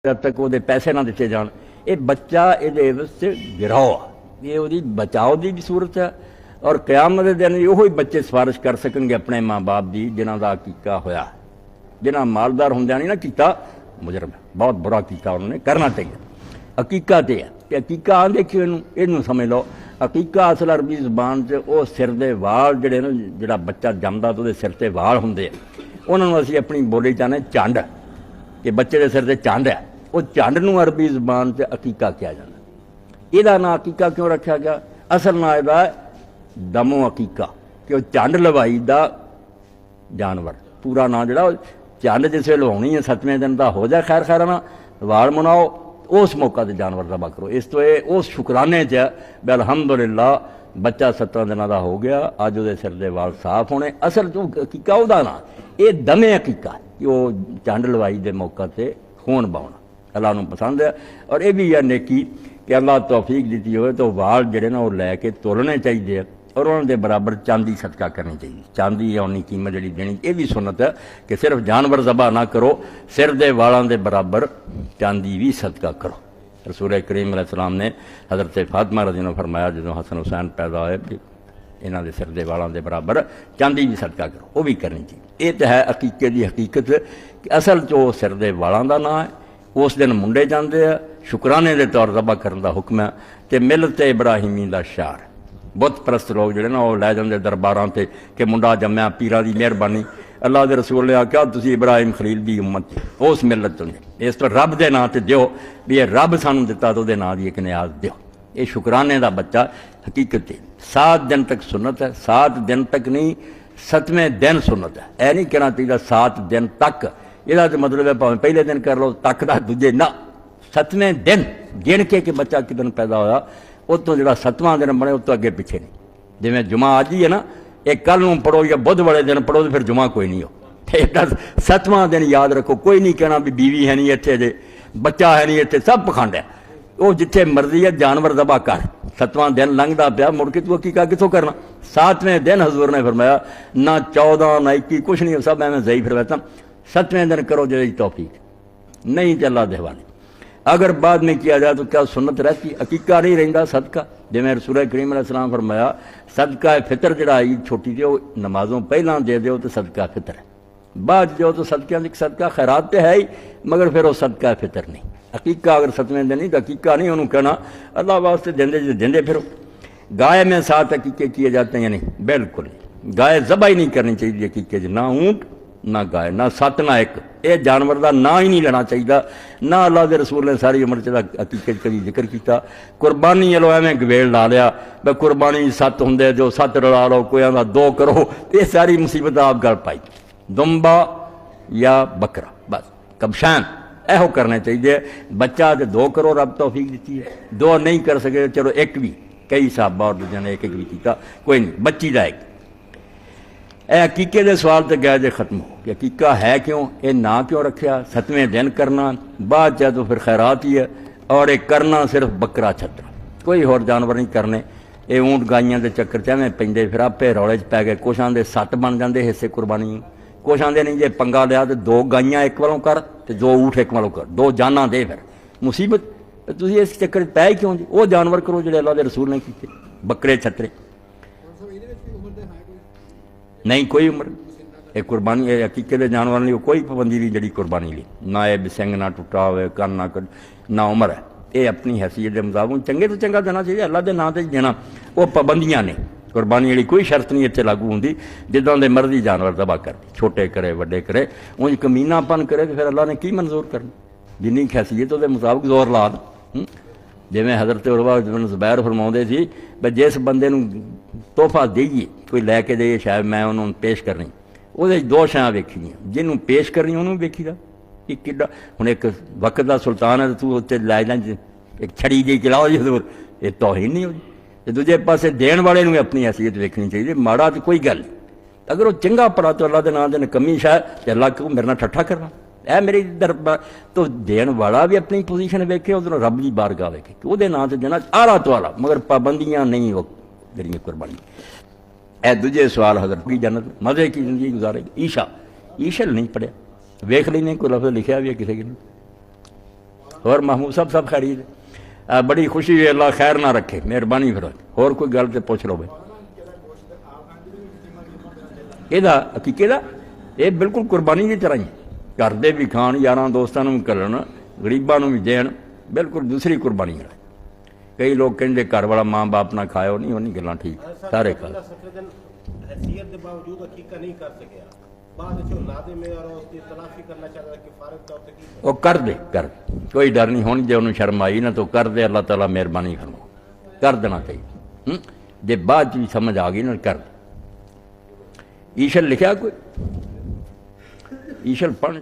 जब तक वो पैसे ना दिते जान ये बच्चा ये गिराओ ये वो बचाओ की भी सूरत है। और क्यामत के दिन यो बच्चे सिफारिश कर सकेंगे अपने माँ बाप की जिन्हों का अकीका होया, जिन्हें मालदार होंदे नहीं ना किया मुजरम बहुत बुरा किया उन्होंने करना चाहिए। अकीका तो है कि अकीका आ देखियो इनू समझ लो। अकीका असल अरबी जबान से वो सिर के वाल जोड़े ना जो बच्चा जमदा तो सिर से वाल होंगे उन्होंने असी अपनी बोली चाहते झंड कि बच्चे के सिर से झंड है वो झंड नूं अरबी जबान से अकीका कहा जाता। यदा ना अकीका क्यों रखा गया? असल ना यदा दमो अकीका कि वह झंड लवाई का जानवर पूरा ना जोड़ा झंड जिस वे लवानी है 7वें दिन का हो जाए खैर खैर ना वाल मनाओ उस मौका से जानवर दबा करो। इस तो ये उस शुकराने च भी अलहमदुलिल्लाह बच्चा 17 दिनों का हो गया अज वो सिर के वाल साफ होने। असल जो अकीका वह ना ये दमे अकीका कि वह झंड लवाई के मौका से खून पाना अल्लाह नूं पसंद है। और ये भी है नेकी कि अल्लाह तौफीक दी हो तो वाल जोड़े ना वो लैके तोलने चाहिए और उन्होंने बराबर चांदी सदका करनी चाहिए। चांदी उन्नी कीमत जी देनी ये भी सुन्नत है कि सिर्फ जानवर ज़बा ना करो सिर के वालों के बराबर चांदी भी सदका करो। रसूल करीम अलैहिस्सलाम ने हज़रत फातिमा रज़ी ने फरमाया जो हसन हुसैन पैदा होए इन्हों के सिर के वालों के बराबर चांदी भी सदका करो वो भी करनी चाहिए। ये तो है अकीके की हकीकत कि असल जो सिर के वालों का ना है उस दिन मुंडे जाते हैं शुकराने के तौर ज़बा करने का हुक्म है। तो मिलत इब्राहिमी का शार बुत परस्त लोग जोड़े ना वो लै जाते दरबारों से कि मुंडा जम्या पीर की मेहरबानी अल्लाह के रसूल ने आख्या तुम इब्राहिम खलील की उम्मत उस मिलत चुने इस तो रब के नाँ से दियो भी ये रब सानू दिता तो नाँ की एक न्याज दियो। ये शुकराने का बच्चा हकीकत है 7 दिन तक सुन्नत है 7 दिन तक नहीं 7वें दिन सुन्नत है। यह नहीं कहना चाहिए 7 दिन तक यदा तो मतलब है भावें पहले दिन कर लो तक का दूजे ना 7वें दिन गिन के कि बच्चा कि दिन पैदा होया उस तो जो 7वां दिन बने उस तो अगे पिछे नहीं। जिमें जुमा अज ही है ना एक कल नूं पढ़ो या बुध वाले दिन पढ़ो तो फिर जुमा कोई नहीं हो। 7वां दिन याद रखो कोई नहीं कहना भी बीवी है नहीं इत्थे जे बच्चा है नहीं इत्थे सब पखंड है वो जिथे मर्जी है जानवर दबा कर 7वां दिन लंघदा पिया मुड़ के तू हकीका कितों करना। 7वें दिन हजूर ने फरमाया ना 14 ना 21 कुछ नहीं सब एवं सही फिर 7वें दिन करो जो तौफीक नहीं तो अल्लाह दे हवाले। अगर बाद में किया जाए तो क्या सुन्नत रहती? अकीका नहीं रहिंदा सदका जिवें रसूल करीम अलैहिस्सलाम फरमाया सदका फितर जिहड़ा ईद छोटी जो नमाजों पहला दे दो तो सदका फितर है बाद जो तो सदका खैरात तो है ही मगर फिर वो सदका फितर नहीं। अकीका अगर 7वें दिन नहीं तो अकीका नहीं उन्होंने कहना अल्लाह वास्ते देंदे फिरो। गाय में 7 अकीके किए जाते हैं या नहीं? बिल्कुल गाय ज़बा ही नहीं करनी चाहिए अकीके ना ऊँट ना गाय ना 7 ना 1 ये जानवर का ना ही नहीं लेना चाहिए ना अल्लाह के रसूल ने सारी उम्र च अकीके कभी जिक्र किया। कुरबानी चलो एवं गवेल ला लिया ब कुरबानी 7 होंगे जो 7 रला लो कोई आंदा 2 करो ये सारी मुसीबत आप गल पाई। दुम्बा या बकरा बस कबशान एहो करने चाहिए। बच्चा तो 2 करो रब तौफीक दी है 2 नहीं कर सके चलो 1 भी कई साहबा और दूसरे ने 1 भी किया कोई नहीं बच्ची जाएगी। अकीके के सवाल तो गए खत्म हो कि अकीका है क्यों ये ना क्यों रखा 7वें दिन करना बाद चाहे तो फिर खैरात ही है और एक करना सिर्फ बकरा छतरा कोई होर जानवर नहीं करने। ये ऊँट गाइयां के चक्कर चाहें पेंदे फिर आपे रौले च पै गए कुछ आंदे 7 बन जाते हिस्से कुरबानी कुछ आंदे नहीं जे पंगा लिया तो 2 गाइयां एक वालों कर तो 2 ऊँट एक वालों कर 2 जाना दे फिर मुसीबत तुम इस चक्कर पै क्यों जी वो जानवर करो जो अल्लाह के रसूल ने किए बकरे छतरे नहीं कोई उम्र एक कुरबानी अकीके के जानवर नहीं कोई पाबंदी नहीं जी कुरबानी ली ना ये सिंह ना टुटा हो कन ना ना उम्र है ये अपनी हैसीयत के मुताबिक चंगे तो चंगा देना चाहिए अल्लाह के नाम से देना वो पाबंदियां ने कुरबानी जी कोई शर्त नहीं इतने लागू होंगी जिदा के मर्जी जानवर दबा कर छोटे करे वड्डे करे उंज कमीनापन करे तो फिर अल्लाह ने की मंजूर करना जिन्नी हैसीयत उसके मुताबिक जोर ला दो। जिमें हज़रत उरवा बिन ज़ुबैर फरमाते थे भाई जिस बंदे तोहफा देइए कोई लैके जाइए शायद मैं उन्होंने पेश करनी वो 2 शयां वेखियां जिन्होंने पेश करनी उन्होंने वेखीदा कि किड्डा हुण एक वक्त का सुल्तान है तू उत्ते लै जां एक छड़ी जी चलाओ जी हजूर ये तौहीन नहीं होगी। दूजे पासे देण वाले नूं अपनी हैसीयत वेखनी चाहिए माड़ा तो कोई गल अगर वो चंगा पड़ा तो अल्लाह के नाम से कमी शायद अल्लाह को मेरे नाल ठट्ठा करना है मेरी दरबार तो देण वाला भी अपनी पोजीशन वेखे उधरों रब की बारगाह वेखे कि वो नाम से देना आला तो आला मगर पाबंदियां नहीं वो जरिए कुरबानी। ए दूजे सवाल हजरत की जन्नत मज़े की जिंदगी गुजारेगी ईशा ईशल नहीं पढ़िया वेख लेने कोई लफ्ज़ लिखा भी है किसी के اور محمود صاحب خیریت ہے؟ بڑی خوشی ہوئی، اللہ خیر نہ رکھے، مہربانی پھر اور کوئی گل تو پوچھ لو بھائی۔ یہ عقیقے کا یہ بالکل قربانی کی طرح ہی، گھر دے بھی کھان، یاراں دوستاں نوں بھی کرن، غریباں نوں بھی دین، بالکل دوسری قربانی ہے۔ کئی لوگ کہندے گھر والا ماں باپ نہ کھاؤ، نہیں وہ نہیں گلاں ٹھیک، سارے کھا حیثیت کے باوجود عقیقہ نہیں کر سکیا، بعد جو نادے میں اور اس کی تلافی کرنا چاہ رہا ہے کہ فارغ طور سے وہ کر دے، کوئی ڈر نہیں، ہون جے انہوں شرم آئی نہ تو کر دے، اللہ تعالیٰ مہربانی فرما، کر دینا چاہیے، جے بعد بھی سمجھ آ گئی نہ کر دے۔ ایشل لکھا کوئی ایشل پڑھنے